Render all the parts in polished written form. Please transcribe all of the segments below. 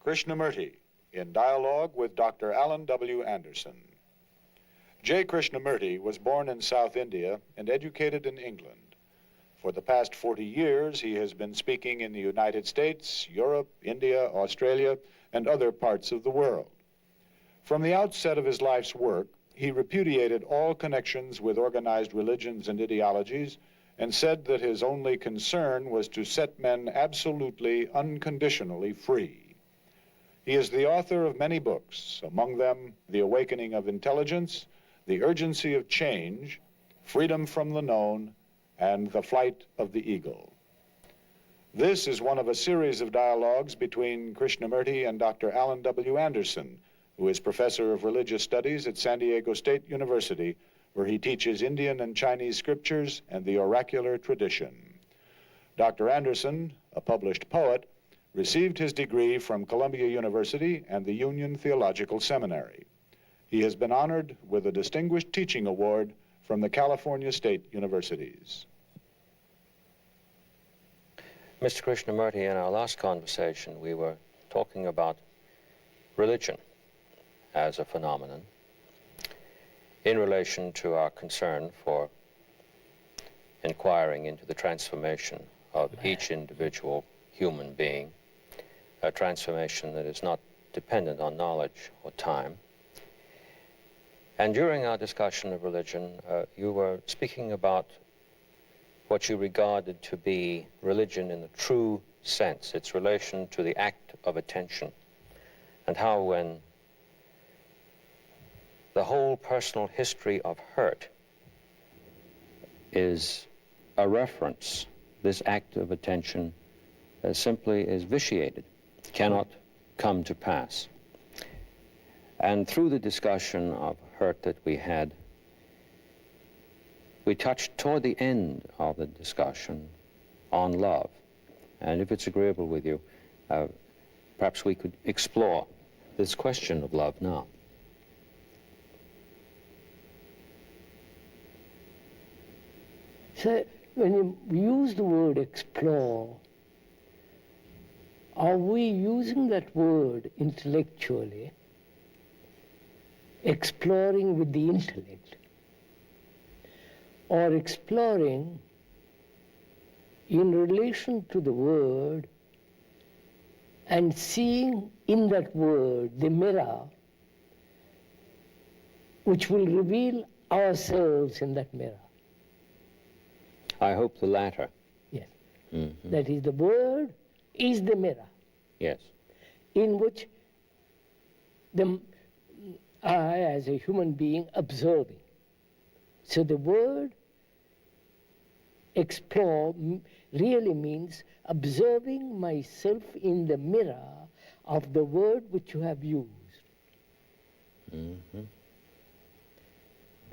Krishnamurti in dialogue with Dr. Allan W. Anderson. J. Krishnamurti was born in South India and educated in England. For the past 40 years, he has been speaking in the United States, Europe, India, Australia, and other parts of the world. From the outset of his life's work, he repudiated all connections with organized religions and ideologies and said that his only concern was to set men absolutely, unconditionally free. He is the author of many books, among them The Awakening of Intelligence, The Urgency of Change, Freedom from the Known, and The Flight of the Eagle. This is one of a series of dialogues between Krishnamurti and Dr. Allan W. Anderson, who is professor of religious studies at San Diego State University, where he teaches Indian and Chinese scriptures and the oracular tradition. Dr. Anderson, a published poet, received his degree from Columbia University and the Union Theological Seminary. He has been honored with a Distinguished Teaching Award from the California State Universities. Mr. Krishnamurti, in our last conversation, we were talking about religion as a phenomenon in relation to our concern for inquiring into the transformation of each individual human being, a transformation that is not dependent on knowledge or time. And during our discussion of religion, you were speaking about what you regarded to be religion in the true sense, its relation to the act of attention, and how when the whole personal history of hurt is a reference, this act of attention simply is vitiated, cannot come to pass. And through the discussion of hurt that we had, we touched toward the end of the discussion on love. And if it's agreeable with you, perhaps we could explore this question of love now. So when you use the word explore, are we using that word intellectually, exploring with the intellect, or exploring in relation to the word and seeing in that word the mirror which will reveal ourselves in that mirror? I hope the latter. Yes. Mm-hmm. That is, the word is the mirror. Yes. In which I, as a human being, observing. So the word explore really means observing myself in the mirror of the word which you have used. Mm-hmm.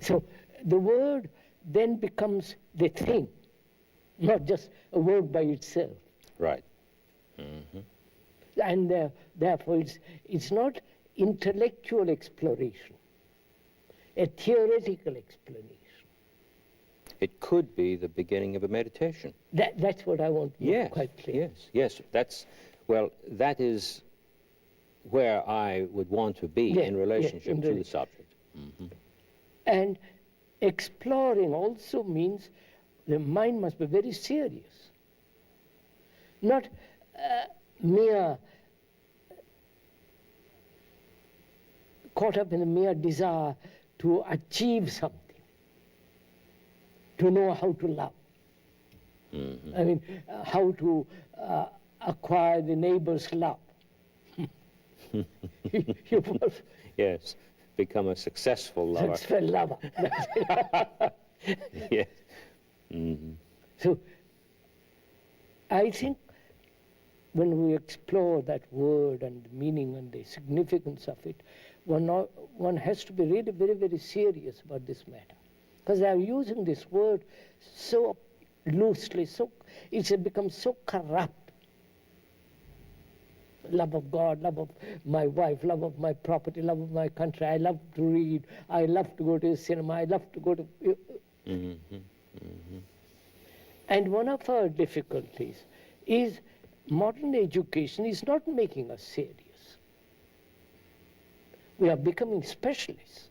So the word then becomes the thing, not just a word by itself. Right. Mm-hmm. And therefore it's not intellectual exploration, a theoretical explanation. It could be the beginning of a meditation. That's what I want to make quite clear. Yes. That is where I would want to be in relationship to the subject. Mm-hmm. And exploring also means the mind must be very serious. Not mere caught up in a mere desire to achieve something, to know how to love. Mm-hmm. I mean, how to acquire the neighbor's love. You must yes, become a successful lover. Successful lover. Yes. Mm-hmm. So, I think when we explore that word and the meaning and the significance of it, one has to be really very, very serious about this matter. Because they are using this word so loosely, it's become so corrupt. Love of God, love of my wife, love of my property, love of my country. I love to read. I love to go to the cinema. I love to go to... Mm-hmm. Mm-hmm. And one of our difficulties is modern education is not making us serious. We are becoming specialists.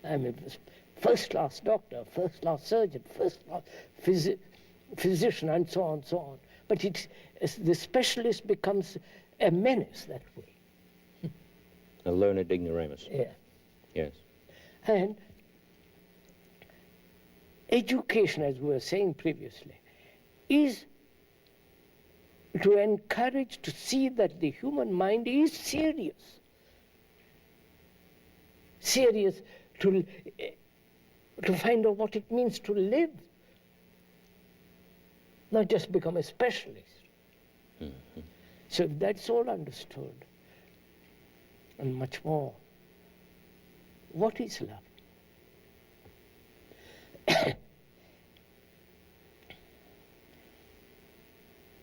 I'm a first-class doctor, first-class surgeon, first-class physician, and so on, so on. But the specialist becomes a menace that way. A learned ignoramus. Yeah. Yes. And education, as we were saying previously, is to encourage to see that the human mind is serious. Serious to find out what it means to live. Not just become a specialist. So if that's all understood, and much more, what is love?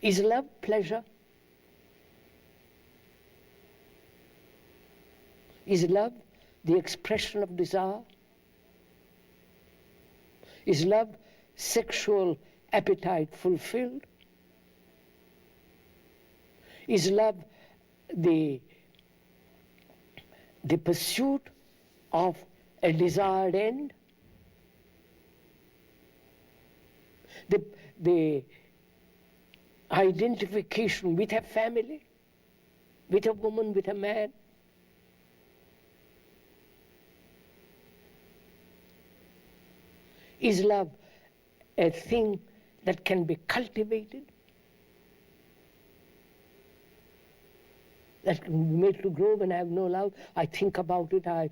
Is love pleasure? Is love the expression of desire? Is love sexual appetite fulfilled? Is love the pursuit of a desired end? The identification with a family, with a woman, with a man? Is love a thing that can be cultivated? That can be made to grow when I have no love? I think about it, I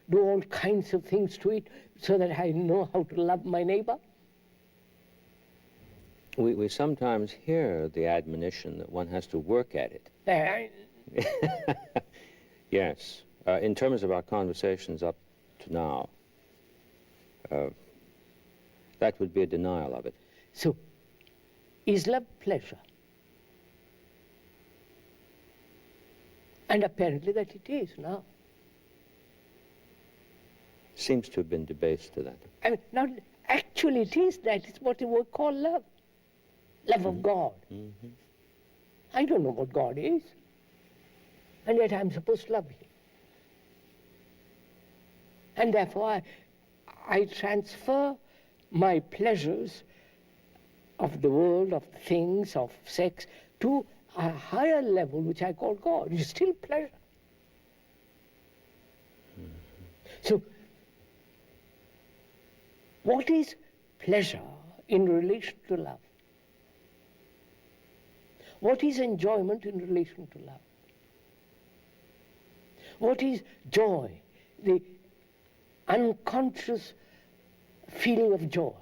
do all kinds of things to it so that I know how to love my neighbor? We sometimes hear the admonition that one has to work at it. Yes. In terms of our conversations up to now, that would be a denial of it. So, is love pleasure? And apparently that it is now. Seems to have been debased to that. I mean, not actually it is that. It's what we call love. Love of God. I don't know what God is. And yet I'm supposed to love him. And therefore I transfer my pleasures of the world, of things, of sex, to a higher level which I call God. It's still pleasure. So, what is pleasure in relation to love? What is enjoyment in relation to love? What is joy? The unconscious feeling of joy.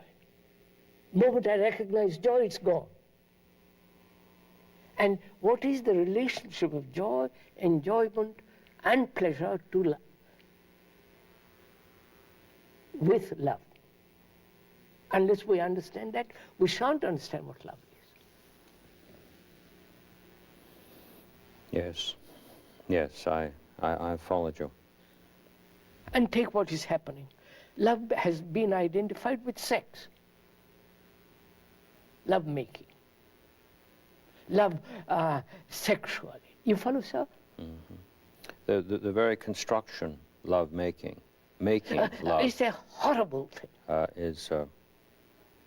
The moment I recognize joy, it's gone. And what is the relationship of joy, enjoyment, and pleasure to love? With love. Unless we understand that, we shan't understand what love is. Yes. Yes, I followed you. And take what is happening. Love has been identified with sex. Love making. Love sexually. You follow, sir? The very construction, love making love. It's a horrible thing. Is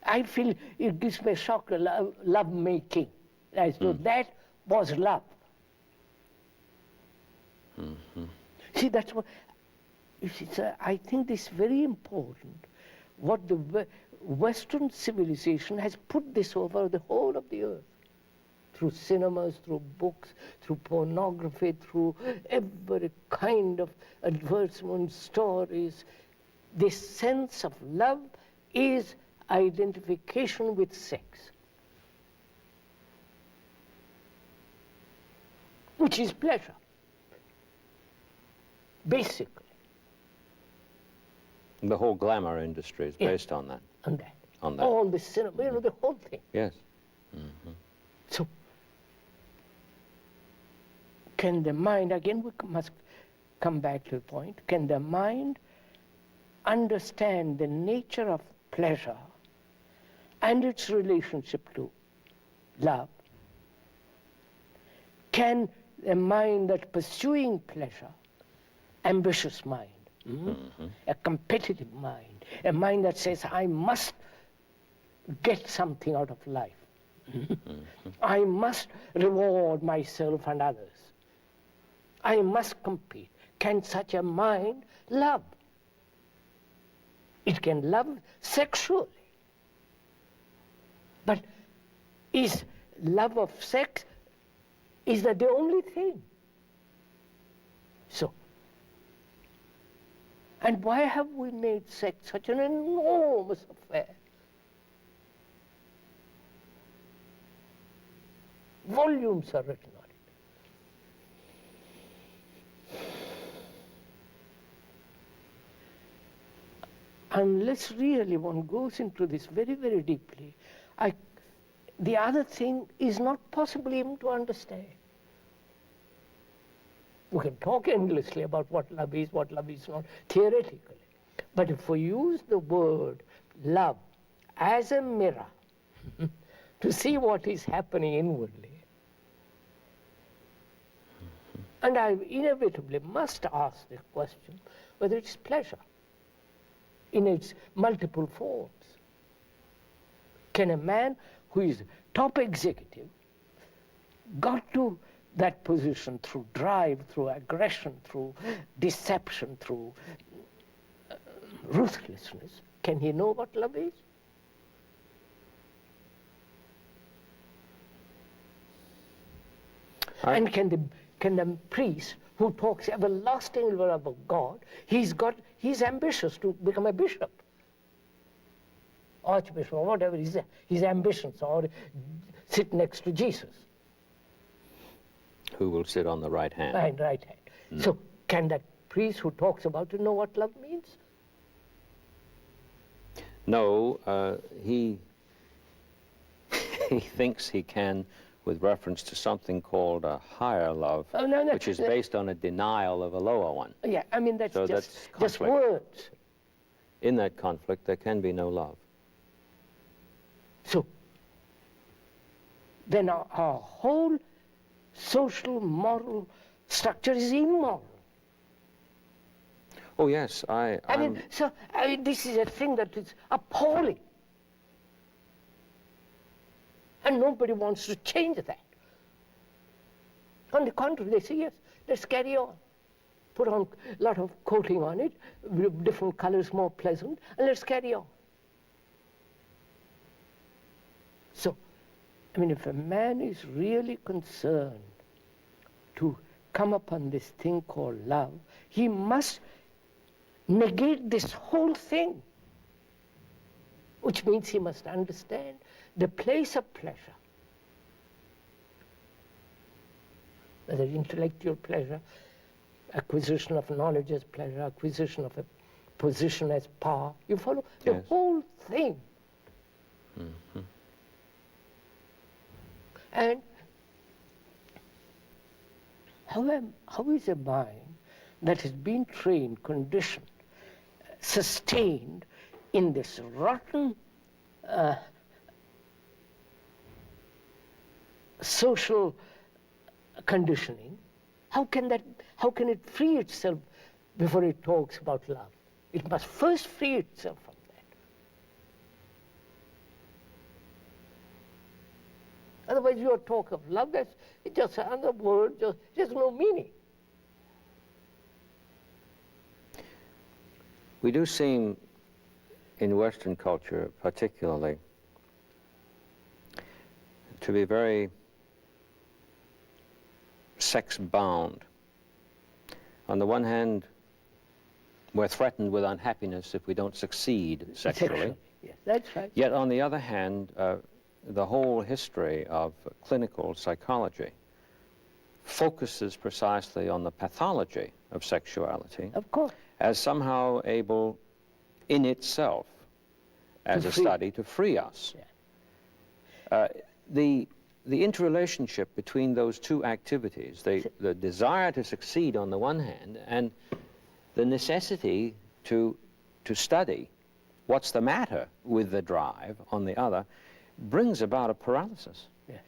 I feel it gives me a shock, love making. As though that was love. See, that's what, you see, sir, I think this is very important. What the Western civilization has put this over the whole of the earth. Through cinemas, through books, through pornography, through every kind of advertisement, stories. This sense of love is identification with sex, which is pleasure, basically. the whole glamour industry is based on that. On that. On that. All the cinema, you know, the whole thing. Yes. So, can the mind, again we must come back to the point, can the mind understand the nature of pleasure and its relationship to love? Can a mind that's pursuing pleasure, ambitious mind, a competitive mind, a mind that says, I must get something out of life. I must reward myself and others. I must compete. Can such a mind love? It can love sexually. But is love of sex, is that the only thing? So, and why have we made sex such an enormous affair? Volumes are written on it. Unless really one goes into this very, very deeply, the other thing is not possible even to understand. We can talk endlessly about what love is not, theoretically. But if we use the word love as a mirror to see what is happening inwardly, and I inevitably must ask the question whether it's pleasure in its multiple forms. Can a man who is top executive got to that position through drive, through aggression, through deception, through ruthlessness, can he know what love is? And can the priest who talks everlasting love of God, he's ambitious to become a bishop, archbishop, or whatever his ambitions, or sit next to Jesus. Who will sit on the right hand. Right hand. So can that priest who talks about it know what love means? No, he thinks he can, with reference to something called a higher love, which is based on a denial of a lower one. Yeah, I mean, that's so just words. In that conflict, there can be no love. So, then our whole social, moral structure is immoral. Oh, yes, I mean, this is a thing that is appalling. And nobody wants to change that. On the contrary, they say, yes, let's carry on. Put on a lot of coating on it, different colors more pleasant, and let's carry on. So, I mean, if a man is really concerned to come upon this thing called love, he must negate this whole thing, which means he must understand the place of pleasure, whether intellectual pleasure, acquisition of knowledge as pleasure, acquisition of a position as power. You follow? The whole thing. Mm-hmm. And how is a mind that has been trained, conditioned, sustained in this rotten social conditioning, how can it free itself before it talks about love? It must first free itself from that. Otherwise, your talk of love, it's just another word, just no meaning. We do seem, in Western culture particularly, to be very sex-bound. On the one hand, we're threatened with unhappiness if we don't succeed sexually. Yes, that's right. Yet on the other hand, the whole history of clinical psychology focuses precisely on the pathology of sexuality. Of course. As somehow able in itself, as a study, to free us. Yeah. The interrelationship between those two activities, the desire to succeed on the one hand, and the necessity to study what's the matter with the drive on the other, brings about a paralysis. Yes.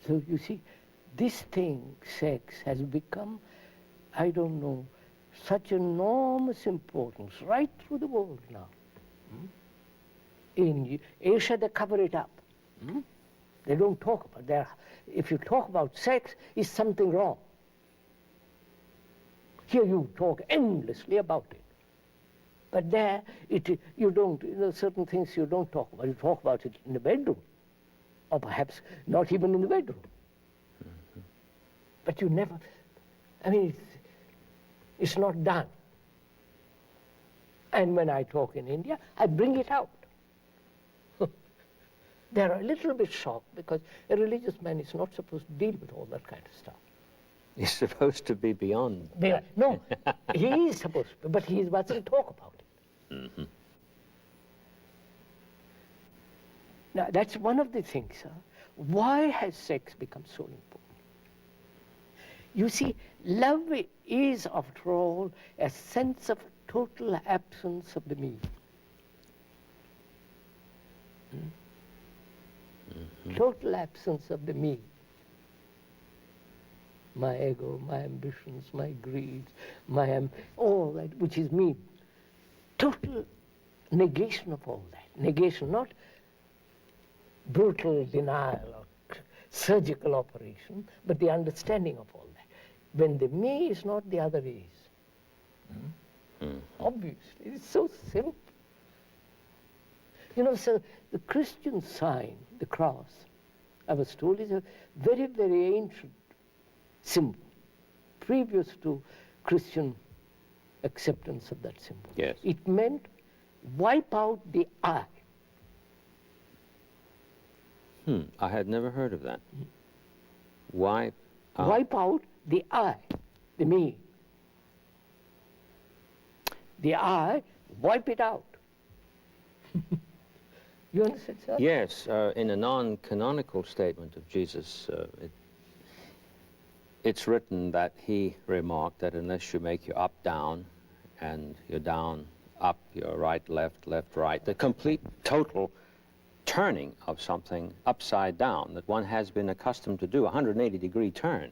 So you see, this thing, sex, has become, I don't know, such enormous importance right through the world now. In Asia, they cover it up. They don't talk about it. If you talk about sex, is something wrong. Here you talk endlessly about it. But there, you don't, certain things you don't talk about. You talk about it in the bedroom, or perhaps not even in the bedroom. But you never, I mean, it's not done. And when I talk in India, I bring it out. They're a little bit shocked because a religious man is not supposed to deal with all that kind of stuff. He's supposed to be beyond. No, he is supposed to, but he doesn't talk about it. Now, that's one of the things. Why has sex become so important? You see, love is, after all, a sense of total absence of the me. Total absence of the me. My ego, my ambitions, my greeds, all that which is me. Total negation of all that. Negation, not brutal denial or surgical operation, but the understanding of all that. When the me is not, the other is. Obviously, it's so simple. So the Christian sign, the cross, I was told, is a very, very ancient symbol, previous to Christian acceptance of that symbol. Yes. It meant wipe out the I. I had never heard of that. Wipe out the I, the me. The I, wipe it out. You understand, sir? Yes, in a non-canonical statement of Jesus, it's written that he remarked that unless you make your up down and your down up, your right left, left right, the complete total turning of something upside down that one has been accustomed to do, a 180-degree turn,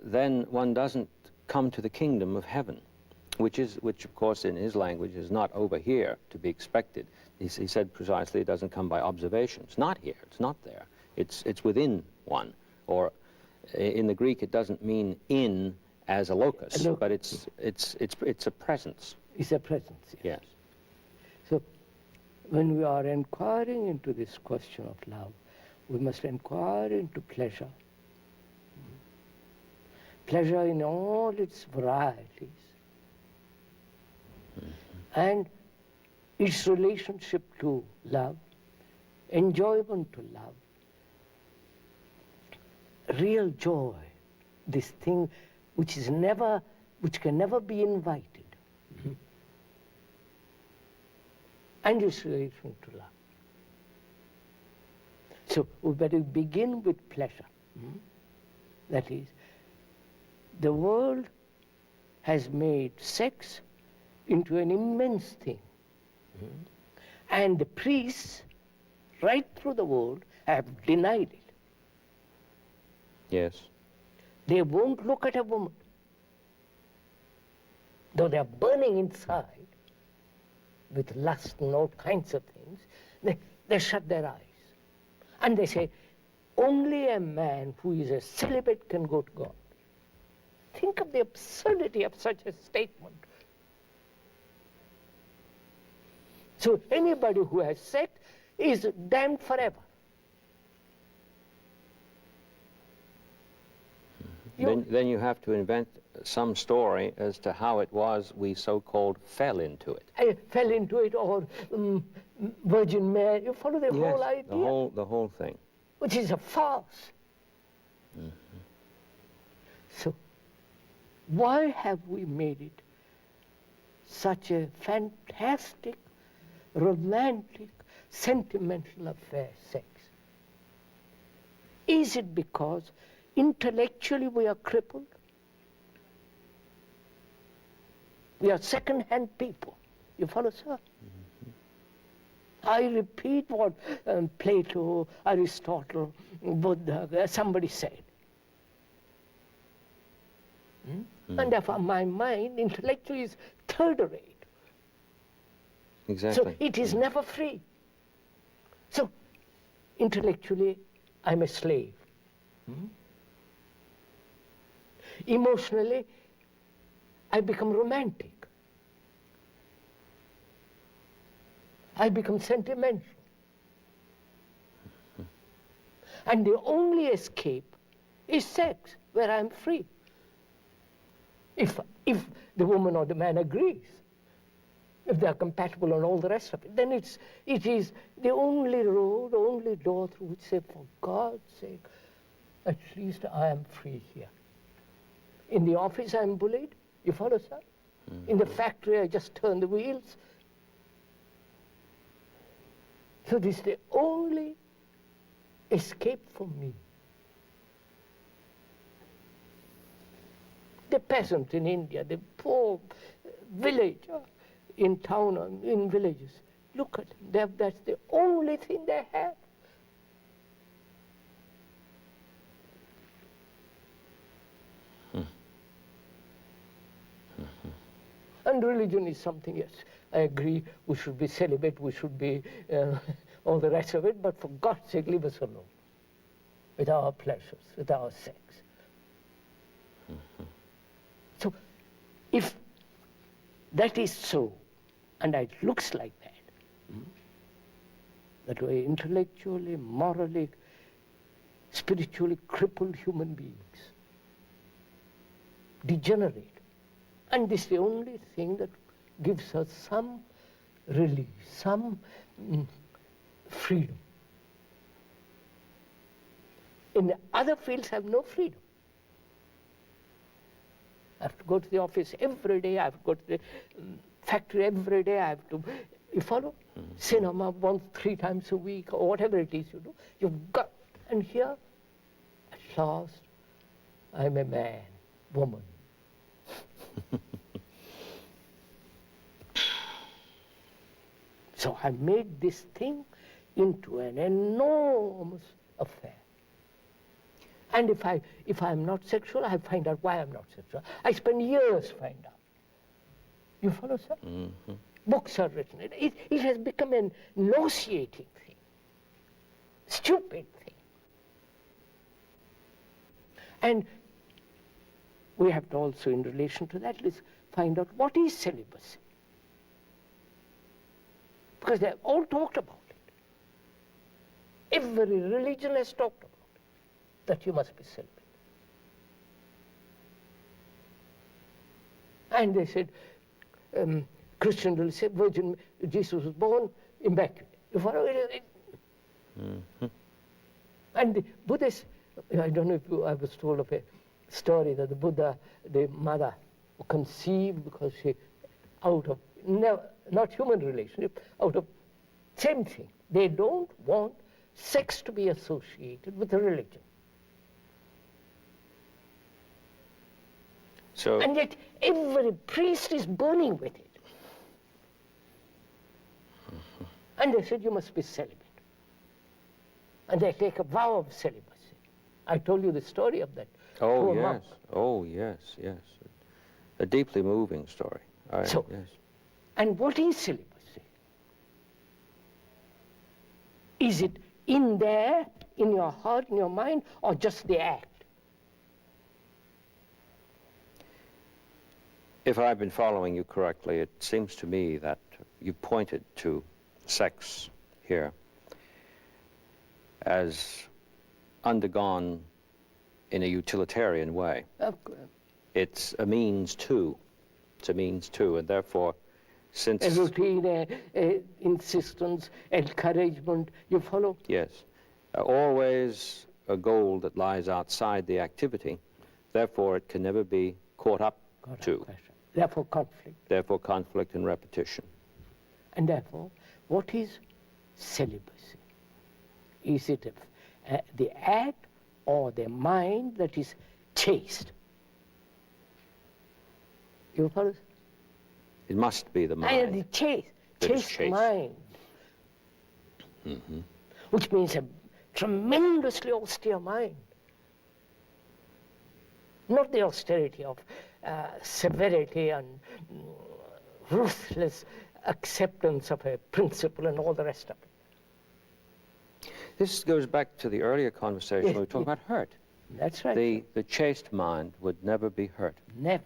then one doesn't come to the kingdom of heaven, which of course in his language is not over here to be expected. He said precisely it doesn't come by observation. It's not here, it's not there. It's within one, or in the Greek it doesn't mean in as a locus, but it's a presence. It's a presence, yes. So when we are inquiring into this question of love, we must inquire into pleasure. Pleasure in all its varieties. And its relationship to love, enjoyment to love, real joy, this thing which can never be invited, and its relation to love. So we better begin with pleasure. That is, the world has made sex into an immense thing. And the priests, right through the world, have denied it. Yes. They won't look at a woman. Though they are burning inside with lust and all kinds of things, they shut their eyes. And they say, only a man who is a celibate can go to God. Think of the absurdity of such a statement. So anybody who has sex is damned forever. Then you have to invent some story as to how it was we so-called fell into it. I fell into it, or Virgin Mary. You follow the whole idea? the whole thing. Which is a farce. So why have we made it such a fantastic, romantic, sentimental affair, sex? Is it because intellectually we are crippled? We are second-hand people. You follow, sir? I repeat what Plato, Aristotle, Buddha, somebody said. And therefore my mind intellectually is third rate. Exactly. So it is never free. So intellectually I'm a slave. Emotionally I become romantic. I become sentimental. And the only escape is sex, where I'm free. If the woman or the man agrees, if they are compatible on all the rest of it, then it is the only road, only door through which say, for God's sake, at least I am free here. In the office I'm bullied, you follow, sir? In the factory I just turn the wheels. So this is the only escape for me. The peasant in India, the poor villager in town or in villages, look at them, that's the only thing they have. And religion is something, yes, I agree, we should be celibate, we should be all the rest of it, but for God's sake, leave us alone with our pleasures, with our sex. So, if that is so, and it looks like that way intellectually, morally, spiritually crippled human beings, degenerate, and this is the only thing that gives us some relief, some freedom. In the other fields, I have no freedom. I have to go to the office every day, I have to go to the factory every day, I have to, you follow? Cinema 3 times a week, or whatever it is you do. You've got, and here, at last, I'm a man, woman. So I made this thing into an enormous affair. And if I'm not sexual, I find out why I'm not sexual. I spend years find out. You follow, sir? Books are written. It has become an nauseating thing, stupid thing. And we have to also, in relation to that, let's find out what is celibacy. Because they have all talked about it. Every religion has talked about it, that you must be celibate. And they said, Christian will say, Virgin Jesus was born immaculate. You follow it? And the Buddhists, I don't know if I was told of a story that the Buddha, the mother, conceived because she, out of, not human relationship, out of same thing. They don't want sex to be associated with a religion. So, and yet every priest is burning with it. And they said, you must be celibate. And they take a vow of celibacy. I told you the story of that poor monk. Oh, yes, yes. A deeply moving story. Yes. And what is celibacy? Is it in there, in your heart, in your mind, or just the act? If I've been following you correctly, it seems to me that you pointed to sex here as undergone in a utilitarian way. It's a means to. It's a means to, and therefore, since... A routine, insistence, encouragement, you follow? Yes. Always a goal that lies outside the activity, therefore it can never be caught up to. Therefore conflict. Therefore conflict and repetition. And therefore, what is celibacy? Is it the act or the mind that is chaste? You follow? It must be the mind. And the chaste mind. Which means a tremendously austere mind. not the austerity of severity and ruthless acceptance of a principle and all the rest of it. This goes back to the earlier conversation we were talking about hurt. That's right. The chaste mind would never be hurt. Never.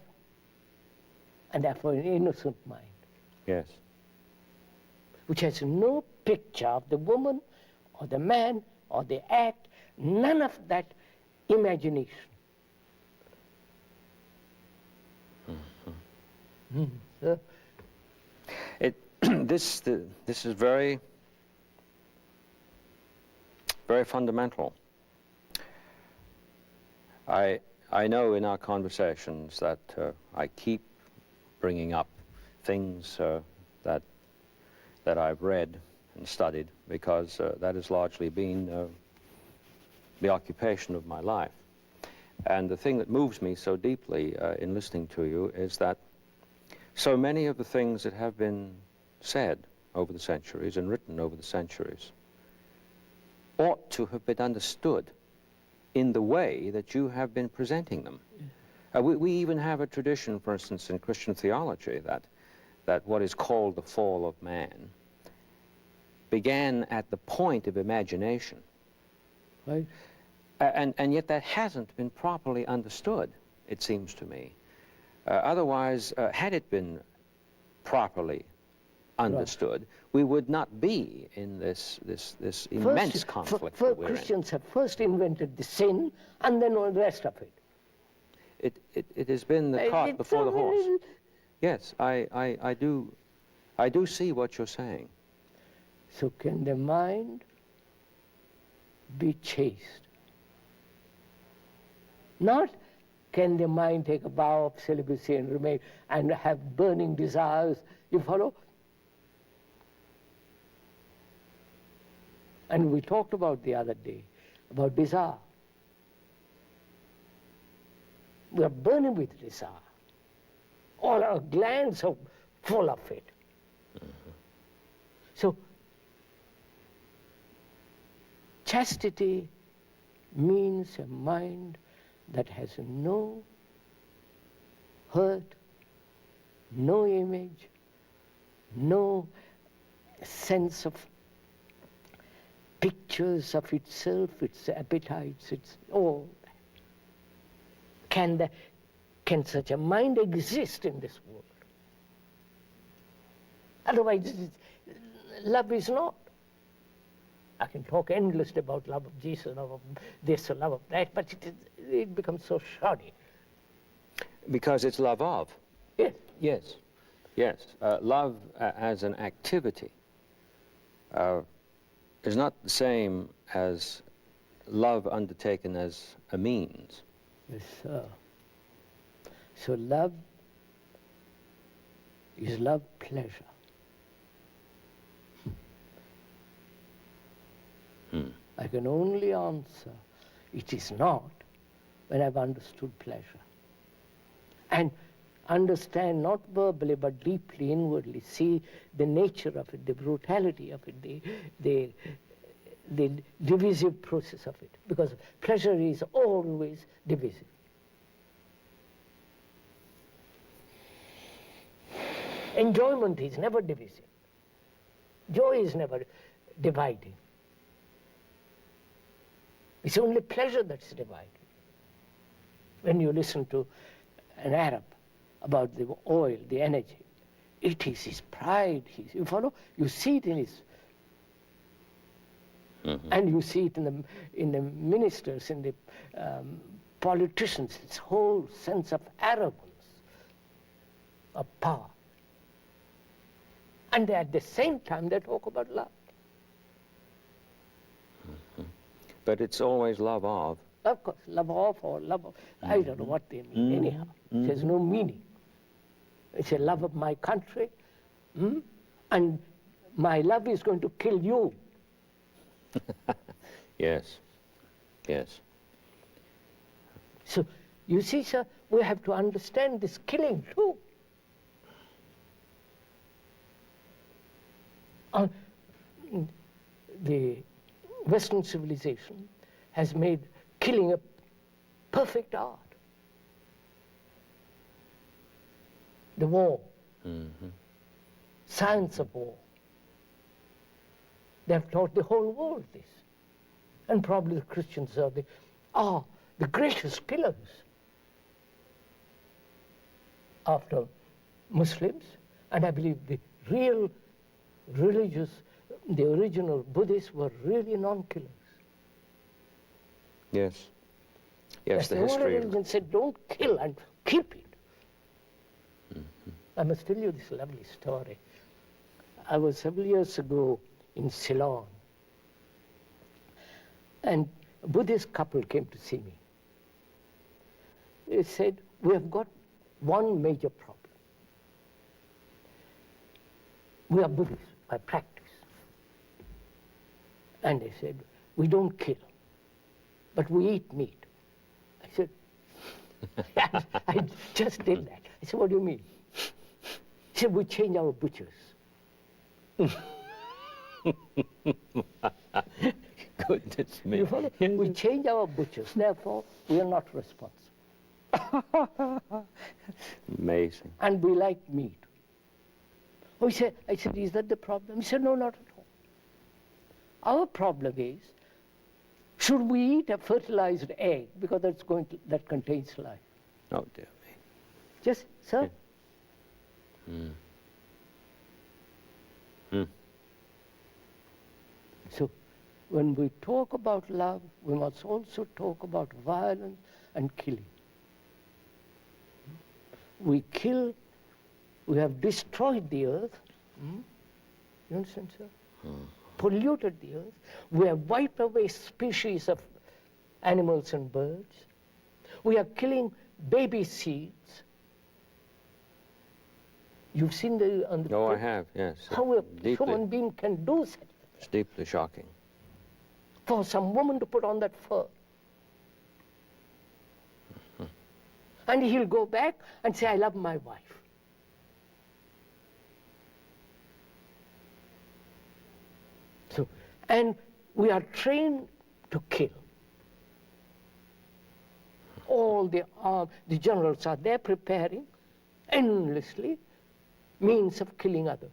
And therefore an innocent mind. Yes. Which has no picture of the woman or the man or the act, none of that imagination. This is very, very fundamental. I know in our conversations that I keep bringing up things that I've read and studied, because that has largely been the occupation of my life. And the thing that moves me so deeply in listening to you is that so many of the things that have been said over the centuries and written over the centuries ought to have been understood in the way that you have been presenting them. We even have a tradition, for instance, in Christian theology, that what is called the fall of man began at the point of imagination. Right? And yet that hasn't been properly understood, it seems to me. Otherwise, had it been properly understood, we would not be in this immense conflict that we're Christians have first invented the sin and then all the rest of it. It has been the cart before the horse. Yes, I do see what you're saying. So can the mind be chaste? Not can the mind take a vow of celibacy and remain and have burning desires. You follow? And we talked about the other day, about desire. We are burning with desire. All our glands are full of it. So, chastity means a mind that has no hurt, no image, no sense of pictures of itself, its appetites, its all. Can such a mind exist in this world? Otherwise, love is not. I can talk endlessly about love of Jesus, love of this, or love of that, but it becomes so shoddy. Because it's love of. Yes. Yes. Yes. Love as an activity is not the same as love undertaken as a means. Yes, sir. So love is love pleasure. I can only answer, it is not, when I've understood pleasure. And understand, not verbally, but deeply, inwardly, see the nature of it, the brutality of it, the divisive process of it. Because pleasure is always divisive. Enjoyment is never divisive. Joy is never dividing. It's only pleasure that's divided. When you listen to an Arab about the oil, the energy, it is his pride. You follow? You see it in his... And you see it in the ministers, in the politicians, this whole sense of arrogance, of power. And at the same time, they talk about love. But it's always love of. Of course, love of or love of, I don't know what they mean anyhow. It has no meaning. It's a love of my country, and my love is going to kill you. Yes, yes. So, you see, sir, we have to understand this killing too. The Western civilization has made killing a perfect art. the war, Mm-hmm. science of war. They have taught the whole world this. And probably the Christians are the greatest killers after Muslims. And I believe the real religious, the original Buddhists were really non-killers. Yes. Yes, the only history. religion said don't kill and keep it. Mm-hmm. I must tell you this lovely story. I was several years ago in Ceylon, and a Buddhist couple came to see me. They said, we have got one major problem. We are Buddhists by practice. And they said, we don't kill, but we eat meat. I said, I just did that. I said, what do you mean? He said, we change our butchers. Goodness me. You follow? We change our butchers, therefore we are not responsible. Amazing. And we like meat. Oh, I said, is that the problem? He said, no, not at all. Our problem is, should we eat a fertilized egg because that contains life? Oh, dear me. Just, sir. Mm. Mm. So, when we talk about love, we must also talk about violence and killing. We kill, we have destroyed the earth. You understand, sir? Polluted the earth. We have wiped away species of animals and birds. We are killing baby seeds. You've seen on the Oh, I tape have, yes. how a Deeply. human being can do such It's deeply shocking. for some woman to put on that fur. And he'll go back and say, I love my wife. So, and we are trained to kill. All the generals are there preparing endlessly means of killing others.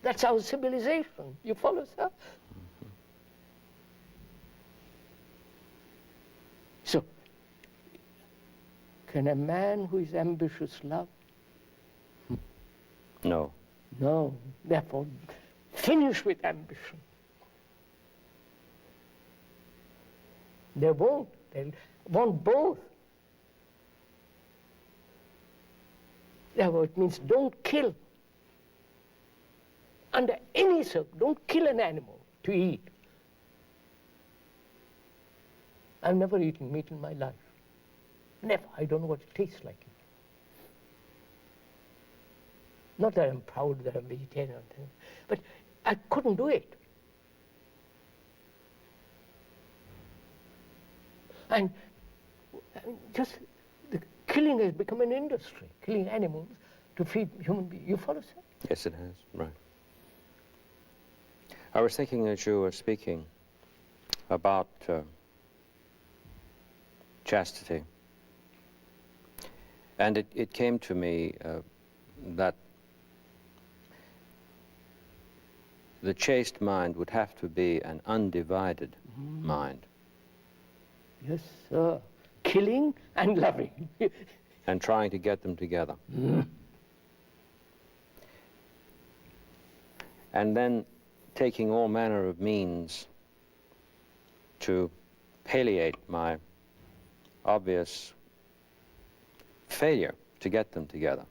That's our civilization. You follow, sir? So, can a man who is ambitious love? No. No. Therefore, finish with ambition. They won't. They want both. Therefore, it means don't kill. Under any circumstance, don't kill an animal to eat. I've never eaten meat in my life. Never. I don't know what it tastes like. Not that I'm proud that I'm vegetarian or anything, but I couldn't do it. And just the killing has become an industry, killing animals to feed human beings. You follow, sir? Yes, it has, right. I was thinking as you were speaking about chastity, and it came to me that the chaste mind would have to be an undivided mind. Yes, sir. Killing and loving. And trying to get them together. And then taking all manner of means to palliate my obvious failure to get them together.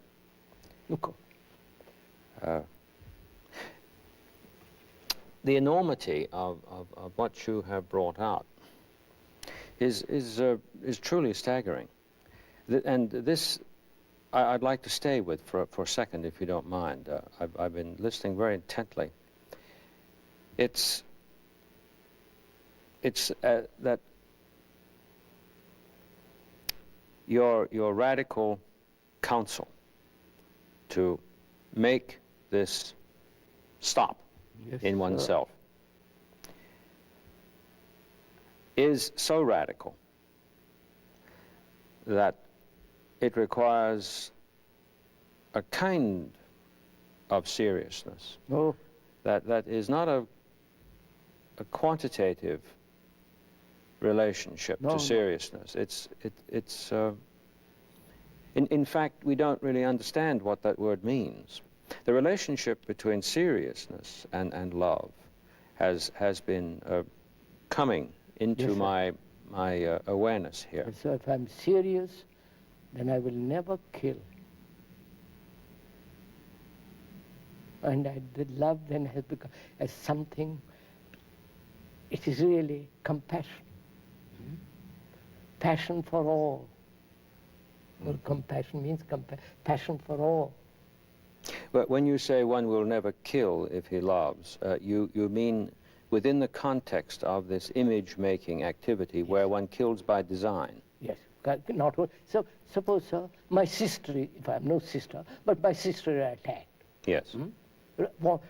The enormity of what you have brought out is truly staggering. And this, I'd like to stay with for a second, if you don't mind. I've been listening very intently. It's that your radical counsel to make this stop in oneself is so radical that it requires a kind of seriousness that is not a quantitative relationship to seriousness. In fact, we don't really understand what that word means. The relationship between seriousness and love has been coming into my awareness here. So if I'm serious, then I will never kill. And the love then has become as something, it is really compassion. Passion for all. Well, compassion means passion for all. But when you say one will never kill if he loves, you mean within the context of this image-making activity where one kills by design? Yes. Not so. Suppose, sir, my sister, if I have no sister, but my sister is attacked. Yes.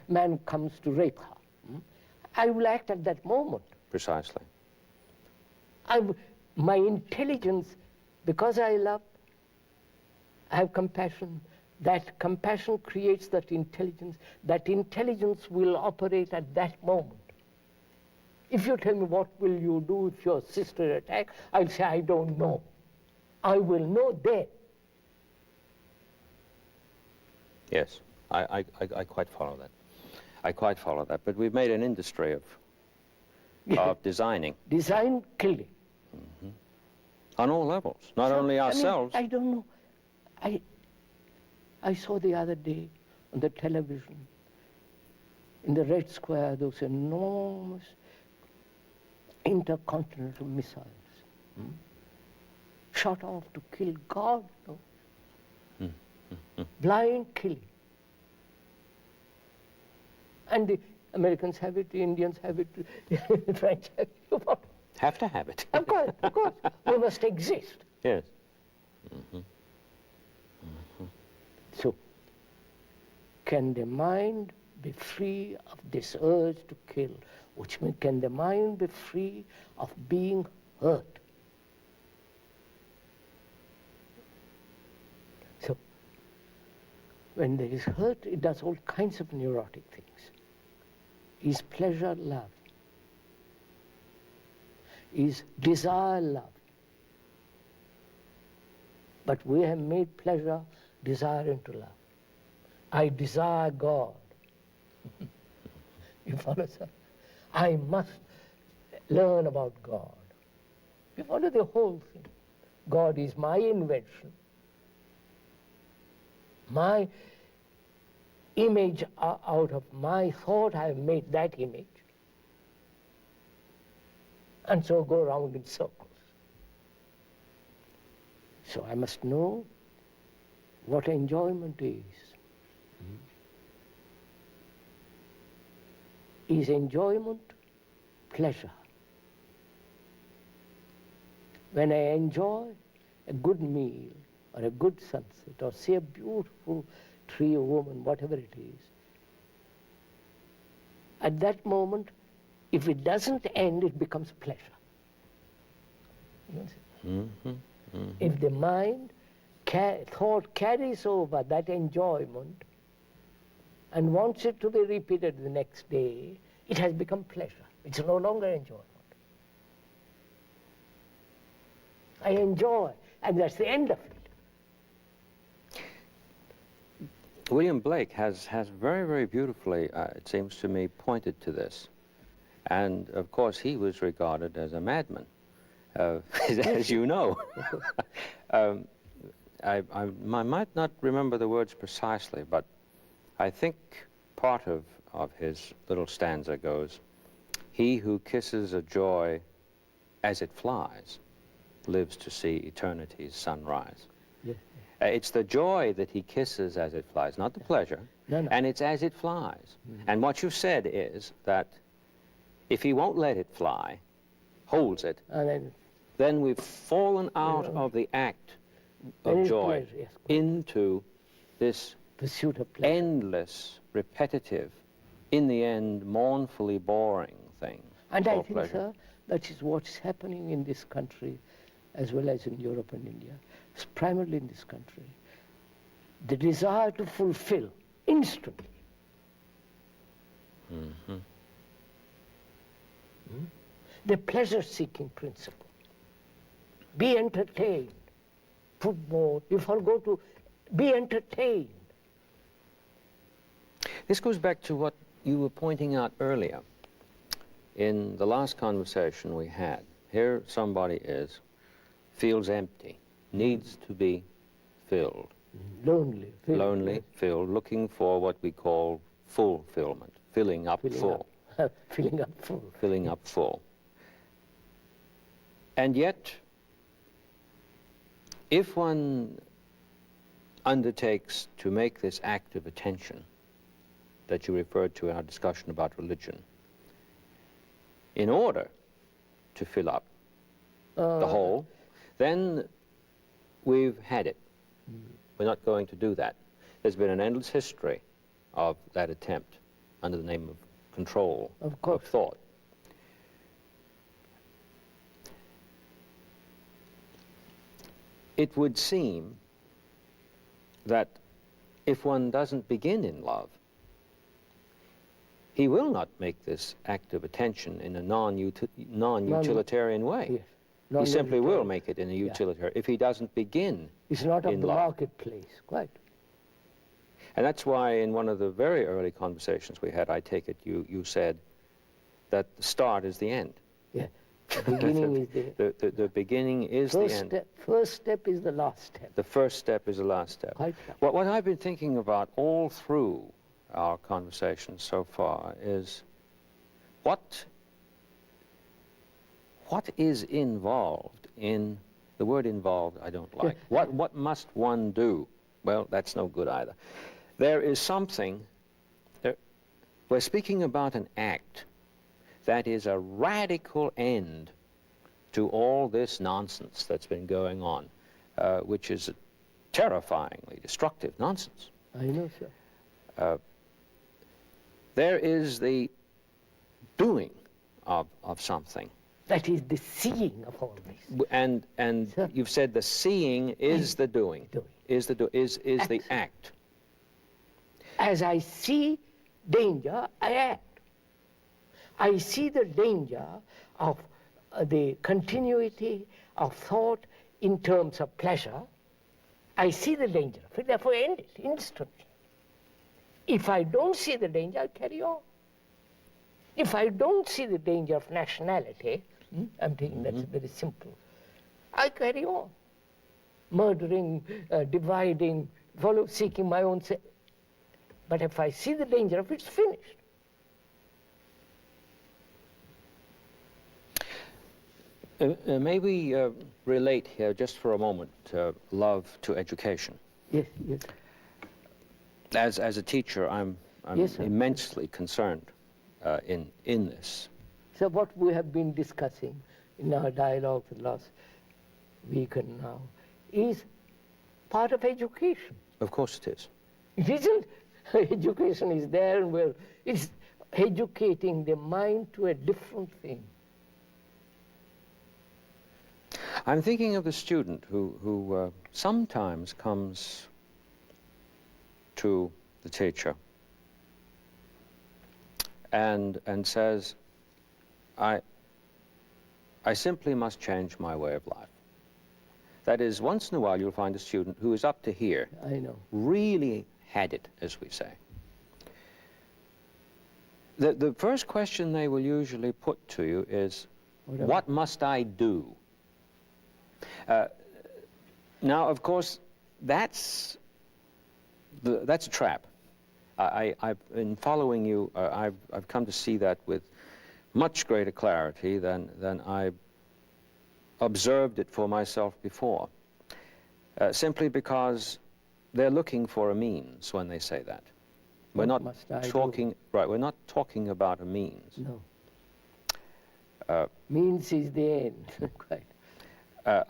Man comes to rape her. I will act at that moment. Precisely. My intelligence, because I love, I have compassion. That compassion creates that intelligence. That intelligence will operate at that moment. If you tell me what will you do if your sister attacks, I'll say I don't know. I will know then. Yes, I quite follow that. I quite follow that. But we've made an industry of designing. Design killing. On all levels, not only ourselves. I don't know. I saw the other day on the television, in the Red Square, those enormous intercontinental missiles shot off to kill God. Blind killing. And the Americans have it, the Indians have it, the French have it. Have to have it. Of course, of course. We must exist. Yes. So, can the mind be free of this urge to kill? Which means, can the mind be free of being hurt? So, when there is hurt, it does all kinds of neurotic things. Is pleasure love? Is desire love? But we have made pleasure desire into love. I desire God. You follow, sir? I must learn about God. You follow the whole thing. God is my invention. My image out of my thought, I have made that image. And so go around in circles. So I must know what enjoyment is. Is enjoyment pleasure? When I enjoy a good meal or a good sunset or see a beautiful tree or woman, whatever it is, at that moment, if it doesn't end, it becomes pleasure. If the mind, thought carries over that enjoyment and wants it to be repeated the next day, it has become pleasure. It's no longer enjoyment. I enjoy, and that's the end of it. William Blake has very, very beautifully, it seems to me, pointed to this. And, of course, he was regarded as a madman, as you know. I might not remember the words precisely, but I think part of his little stanza goes, "He who kisses a joy as it flies lives to see eternity's sunrise." Yes. It's the joy that he kisses as it flies, not the pleasure, and it's as it flies. And what you said is that if he won't let it fly, holds it, then we've fallen out of the act of joy into this pursuit of pleasure. Endless, repetitive, in the end, mournfully boring thing. And I called think, pleasure. sir, that is what's happening in this country. as well as in Europe and India, is primarily in this country. The desire to fulfill instantly. Mm-hmm. The pleasure-seeking principle. Be entertained. Put more. You forgo to be entertained. This goes back to what you were pointing out earlier. In the last conversation we had, here somebody feels empty, needs to be filled. Lonely. Lonely, filled, looking for what we call fulfillment, filling up full. Filling up full. Filling up full. And yet, if one undertakes to make this act of attention that you referred to in our discussion about religion, in order to fill up the whole, then we've had it. We're not going to do that. There's been an endless history of that attempt under the name of control of thought. It would seem that if one doesn't begin in love, he will not make this act of attention in a non-utilitarian way. Yes. He simply will make it in a utilitarian, if he doesn't begin. It's not of the love. marketplace, quite. And that's why in one of the very early conversations we had, I take it you said that the start is the end. Yeah, the beginning is the beginning is the end. First step is the last step. The first step is the last step. Quite. What I've been thinking about all through our conversation so far is what is involved in, the word involved I don't like. What must one do? Well, that's no good either. There is something, we're speaking about an act that is a radical end to all this nonsense that's been going on, which is a terrifyingly destructive nonsense. I know, sir. There is the doing of something. That is the seeing of all this. And Sir. You've said the seeing is the doing. Is the act. As I see danger, I act. I see the danger of the continuity of thought in terms of pleasure. I see the danger of it, therefore end it instantly. If I don't see the danger, I carry on. If I don't see the danger of nationality, I'm thinking that's very simple, I carry on. Murdering, dividing, seeking my own. But if I see the danger of it, it's finished. May we relate here just for a moment love to education? Yes, yes. As a teacher, I'm Yes, immensely concerned in this. So what we have been discussing in our dialogue for the last week and now is part of education. Of course it is. It isn't. Education is there, and it's educating the mind to a different thing. I'm thinking of the student who sometimes comes to the teacher and says, I simply must change my way of life. That is, once in a while you'll find a student who is up to here. I know. Really had it, as we say. The first question they will usually put to you is, what must I do? Now, of course, that's a trap. In following you, I've come to see that with much greater clarity than I observed it for myself before. Simply because they're looking for a means when they say that. We're not talking, right, we're not talking about a means. No. Means is the end. Quite.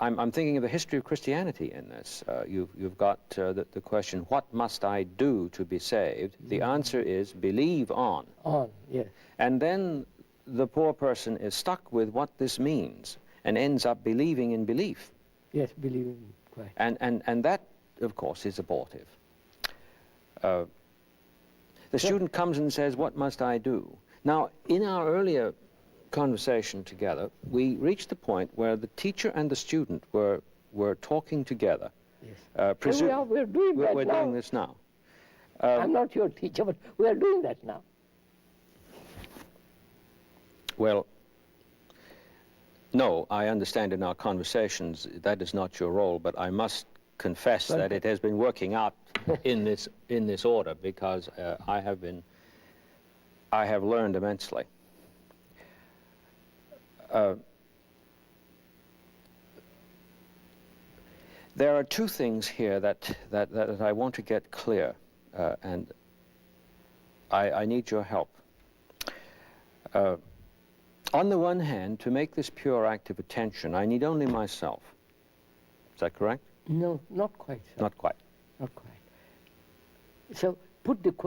I'm thinking of the history of Christianity in this. You've got the question, what must I do to be saved? The answer is, believe on. On, yes. And then the poor person is stuck with what this means. and ends up believing in belief. Yes, believing, quite. And that, of course, is abortive. The student comes and says, what must I do? Now, in our earlier conversation together, we reached the point where the teacher and the student were talking together. Yes. We're doing that now. We're doing this now. I'm not your teacher, but we are doing that now. Well, no, I understand in our conversations that is not your role, but I must confess that it has been working out in this order, because I have learned immensely. There are two things here that I want to get clear, and I need your help. On the one hand, to make this pure act of attention, I need only myself. Is that correct? No, not quite. Sir. Not quite. Not quite. So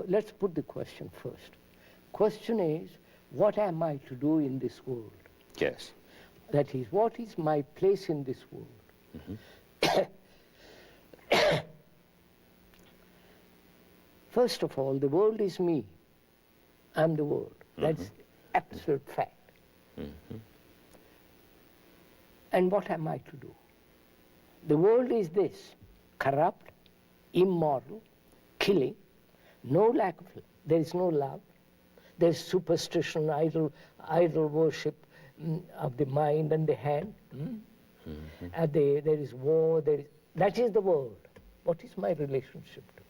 let's put the question first. Question is, what am I to do in this world? Yes. That is, what is my place in this world? Mm-hmm. First of all, the world is me. I'm the world. That's absolute fact. Mm-hmm. And what am I to do? The world is this: corrupt, immoral, killing, no lack of, there is no love, there is superstition, idol worship of the mind and the hand. And there is war, that is the world. What is my relationship to it?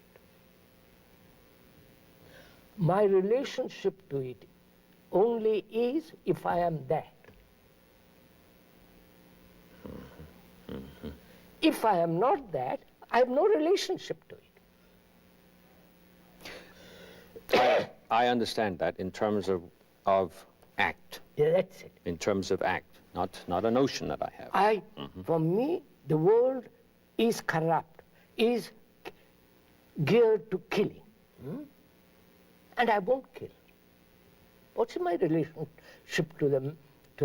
My relationship to it only is if I am that. If I am not that, I have no relationship to it. I understand that in terms of act. Yeah, that's it. In terms of act, not a notion that I have. For me, the world is corrupt, is geared to killing. And I won't kill. What's my relationship to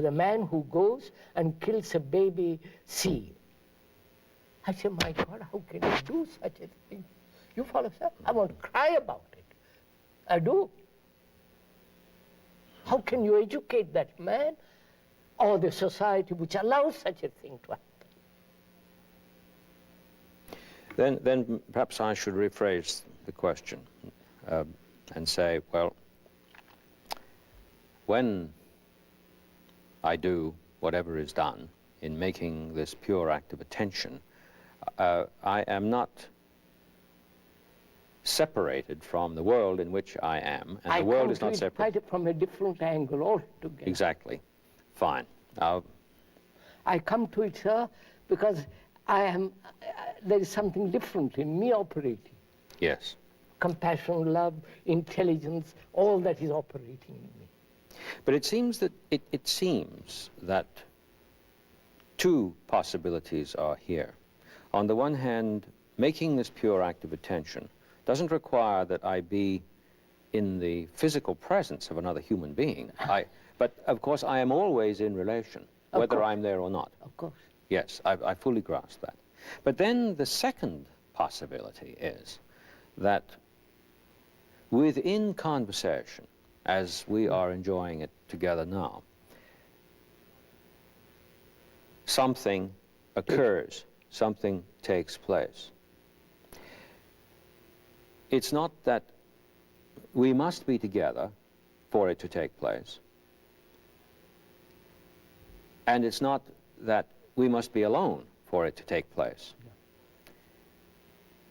the man who goes and kills a baby seal? I say, my God, how can you do such a thing? You follow, sir? I want to cry about it. I do. How can you educate that man or the society which allows such a thing to happen? Then perhaps I should rephrase the question and say, well, when I do whatever is done in making this pure act of attention, I am not separated from the world in which I am, and the world is not separate. I come to it from a different angle altogether. Exactly. Fine. I come to it, sir, because there is something different in me operating. Yes. Compassion, love, intelligence, all that is operating in me. But it seems that it seems that two possibilities are here. On the one hand, making this pure act of attention doesn't require that I be in the physical presence of another human being. But of course, I am always in relation, whether I'm there or not. Of course. Yes, I fully grasp that. But then the second possibility is that within conversation, as we are enjoying it together now, something occurs, something takes place. It's not that we must be together for it to take place. And it's not that we must be alone for it to take place. Yeah.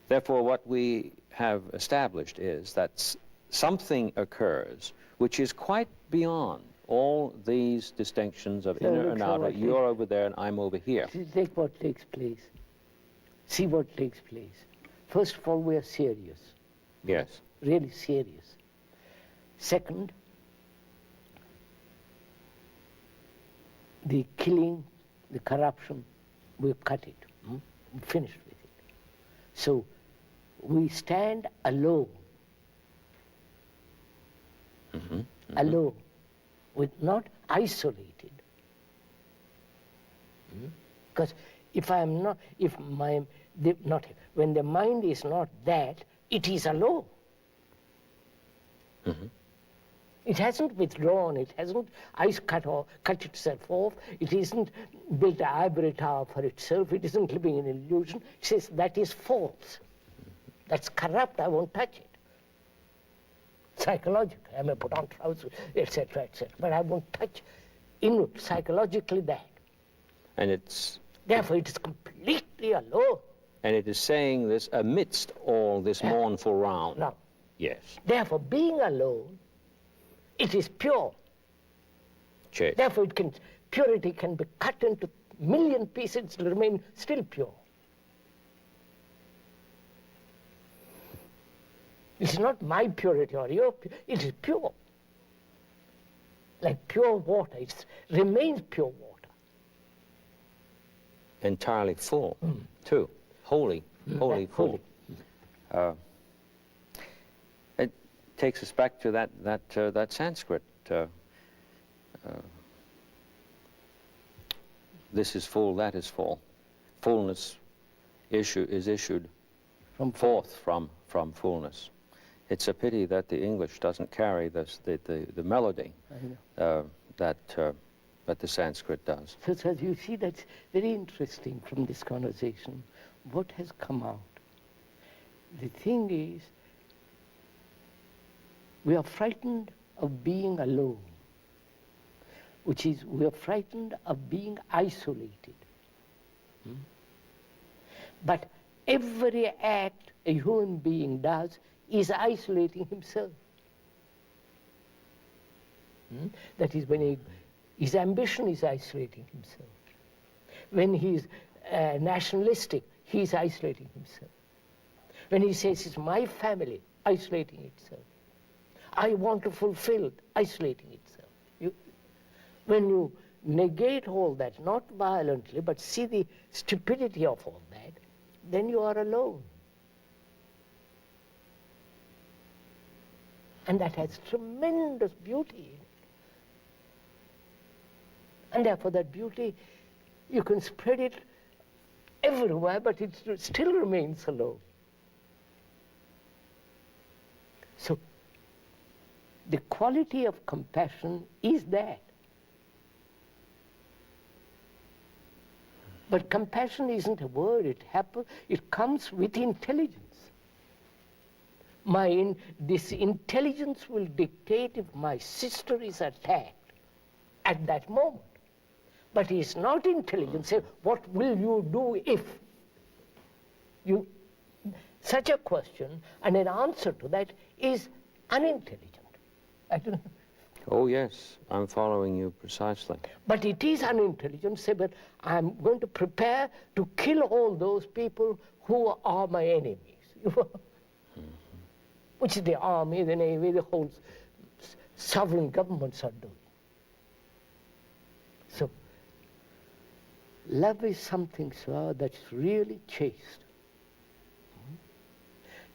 Therefore, what we have established is that something occurs which is quite beyond all these distinctions of inner and outer. You're over there and I'm over here. Take what takes place. See what takes place. First of all, we are serious. Yes. Really serious. Second, the killing, the corruption, we've cut it. We're finished with it. So we stand alone. Alone, not isolated. Because if I am not, when the mind is not that, it is alone. Mm-hmm. It hasn't withdrawn, it hasn't cut itself off, it isn't built an ivory tower for itself, it isn't living in illusion. It says that is false. That's corrupt, I won't touch it. Psychologically, I may put on trousers, etc., etc., but I won't touch inward, psychologically that. And it's... Therefore, it is completely alone. And it is saying this amidst all this mournful round. No. Yes. Therefore, being alone, it is pure. Yes. Therefore, purity can be cut into a million pieces, it will remain still pure. It's not my purity or your purity, it is pure. Like pure water, it remains pure water. Entirely full, too. Wholly full. It takes us back to that Sanskrit. This is full, that is full. Fullness is issued forth from fullness. It's a pity that the English doesn't carry the melody that the Sanskrit does. So you see, that's very interesting from this conversation. What has come out? The thing is, we are frightened of being alone, which is we are frightened of being isolated. But every act a human being does is isolating himself. That is, when his ambition is isolating himself. When he's nationalistic, he's isolating himself. When he says it's my family, isolating itself. I want to fulfill, isolating itself. When you negate all that, not violently, but see the stupidity of all that, then you are alone. And that has tremendous beauty in it. And therefore that beauty, you can spread it everywhere, but it still remains alone. So the quality of compassion is that. But compassion isn't a word, it comes with intelligence. This intelligence will dictate if my sister is attacked at that moment. But it's not intelligence. Say, what will you do if? Such a question and an answer to that is unintelligent. I don't know. Oh yes, I'm following you precisely. But it is unintelligent. Say, but I'm going to prepare to kill all those people who are my enemies. Which the army, the navy, the whole sovereign governments are doing. So, love is something, sir, that's really chaste.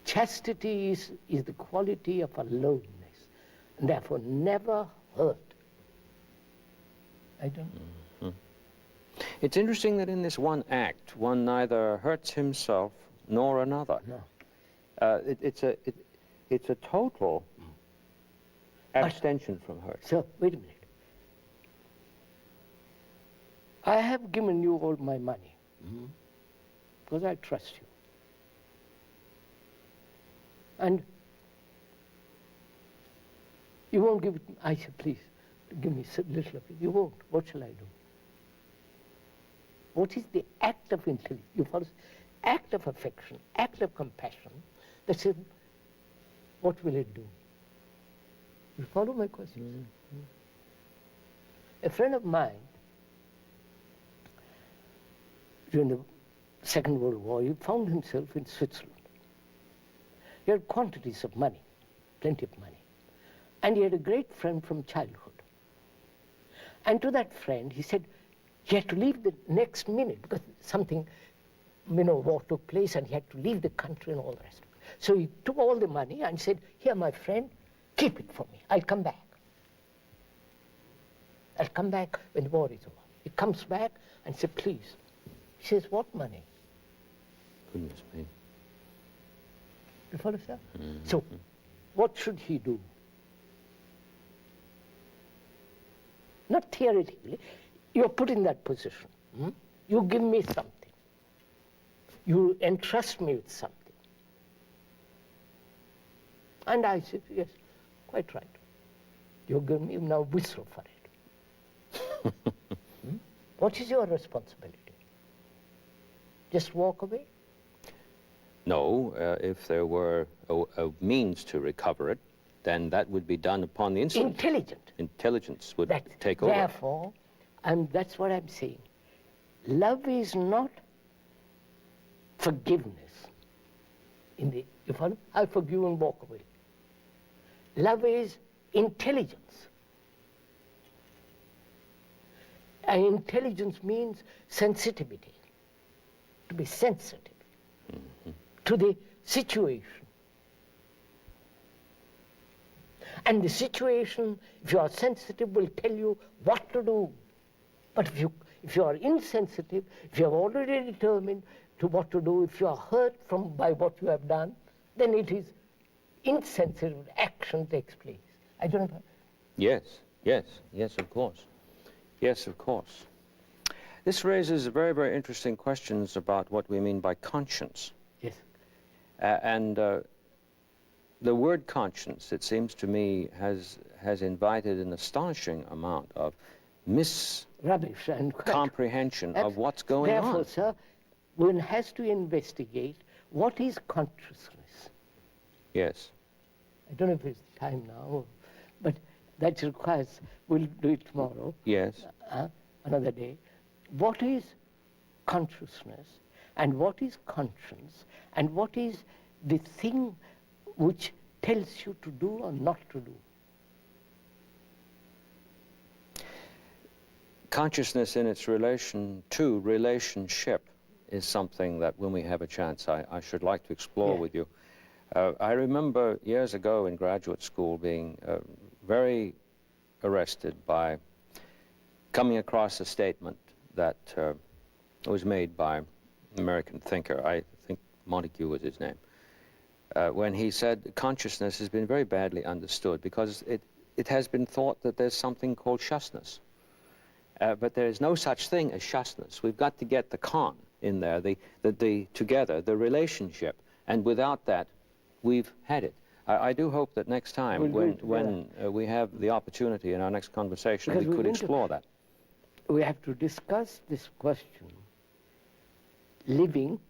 Chastity is the quality of aloneness, and therefore never hurt. I don't know. It's interesting that in this one act, one neither hurts himself nor another. No. It's a total abstention from hurt. So, wait a minute. I have given you all my money because I trust you. And you won't give it. I said, please, give me a little of it. You won't. What shall I do? What is the act of intelligence? You follow? Act of affection, act of compassion. That says, what will it do? You follow my question? A friend of mine, during the Second World War, he found himself in Switzerland. He had quantities of money, plenty of money. And he had a great friend from childhood. And to that friend, he said he had to leave the next minute because something, war took place and he had to leave the country and all the rest of it. So he took all the money and said, here, my friend, keep it for me. I'll come back. I'll come back when the war is over. He comes back and said, please, He says, what money? Goodness me. You follow, sir? So, what should he do? Not theoretically. You're put in that position. You give me something. You entrust me with something. And I said, yes, quite right. You give me, now whistle for it. What is your responsibility? Just walk away? No, if there were a means to recover it, then that would be done upon the instant. Intelligent. Intelligence would take over. Therefore, that's what I'm saying. Love is not forgiveness. You follow? I forgive and walk away. Love is intelligence. And intelligence means sensitivity. To be sensitive to the situation. And the situation, if you are sensitive, will tell you what to do. But if you are insensitive, if you have already determined to what to do, if you are hurt by what you have done, then it is insensitive action takes place. I don't know. Yes, of course. Yes, of course. This raises very, very interesting questions about what we mean by conscience. Yes. And the word conscience, it seems to me, has invited an astonishing amount of rubbish and comprehension of what's going on. Therefore, sir, one has to investigate what is consciousness. Yes. I don't know if it's time now, but that requires, we'll do it tomorrow. Yes. Another day. What is consciousness and what is conscience and what is the thing which tells you to do or not to do? Consciousness in its relation to relationship is something that when we have a chance I should like to explore with you. I remember years ago in graduate school being very arrested by coming across a statement that was made by an American thinker, I think Montague was his name, when he said consciousness has been very badly understood because it has been thought that there's something called shusness. But there is no such thing as shusness. We've got to get the con in there, the together, the relationship, and without that, we've had it. I do hope that next time, when we have the opportunity in our next conversation, we could explore that. We have to discuss this question, living